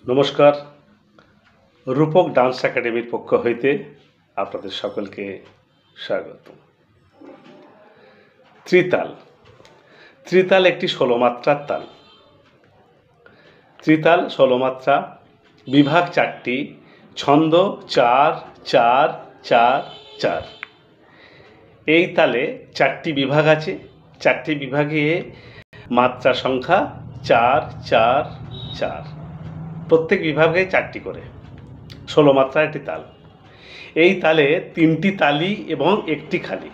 নমস্কার। রূপক ডান্স একাডেমির পক্ষ হইতে আপনাদের সকলকে স্বাগত। ত্রিতাল। ত্রিতাল একটি 16 মাত্রার তাল। ত্রিতাল 16 মাত্রা, বিভাগ 4টি, ছন্দ 4 4 4 4। এই তালে 4টি বিভাগ আছে। 4টি বিভাগে মাত্রা সংখ্যা 4 4 4। প্রত্যেক বিভাগে 4টি করে 16 মাত্রার একটি তাল। এই তালে 3টি তালি এবং একটি খালি।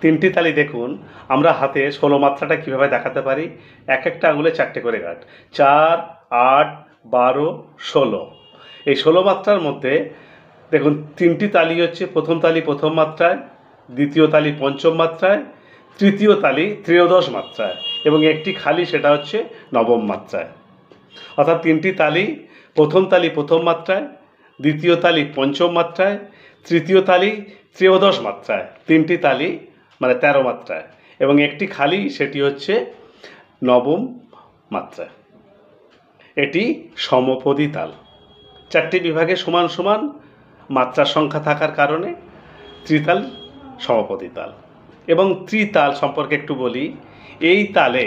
3টি তালি দেখুন, আমরা হাতে 16 মাত্রাটা কীভাবে দেখাতে পারি। এক একটা আঙুলে 4টে করে গাঁট, 4 8 12 16। এই 16 মাত্রার মধ্যে দেখুন 3টি তালি হচ্ছে প্রথম তালি প্রথম মাত্রায়, দ্বিতীয় তালি পঞ্চম মাত্রায়, তৃতীয় তালি ত্রয়োদশ মাত্রায় এবং একটি খালি, সেটা হচ্ছে নবম মাত্রায়। অর্থাৎ 3টি তালি, প্রথম তালি প্রথম মাত্রায়, দ্বিতীয় তালি পঞ্চম মাত্রায়, তৃতীয় তালি ত্রয়োদশ মাত্রায়, 3টি তালি মানে 13 মাত্রায় এবং একটি খালি, সেটি হচ্ছে নবম মাত্রায়। এটি সমপদী তাল। 4টি বিভাগে সমান সমান মাত্রার সংখ্যা থাকার কারণে ত্রিতাল সমপদী তাল। এবং ত্রিতাল সম্পর্কে একটু বলি। এই তালে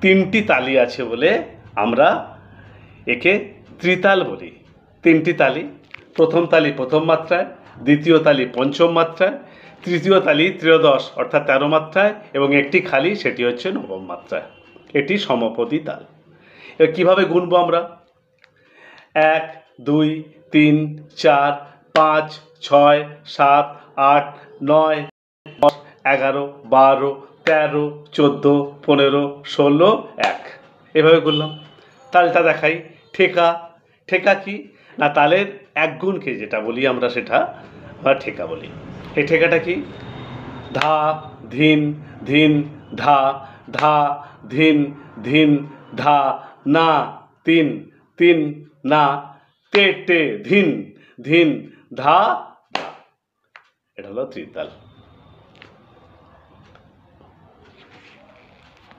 3টি তালি আছে বলে আমরা একে ত্রিতাল বলি। 3টি তালি, প্রথম তালি প্রথম মাত্রায়, দ্বিতীয় তালি পঞ্চম মাত্রায়, তৃতীয় তালি ত্রয়োদশ অর্থাৎ 13 মাত্রায় এবং একটি খালি, সেটি হচ্ছে নবম মাত্রায়। এটি সমপদী তাল। এবার কীভাবে গুনবো আমরা? 1 2 3 4 5 6 7 8 9 10 11 12 13 14 15 16 1। এভাবে গুনলাম। তালটা দেখাই। ঠেকা। ঠেকা কি না, তালের এক গুণকে যেটা বলি আমরা, সেটা আমরা ঠেকা বলি। এই ঠেকাটা কি? ধা ধিন ধিন ধা, ধা ধিন ধিন ধা, না তিন তিন না, তে তে ধিন ধিন ধা ধা। এটা হলো ত্রিতাল।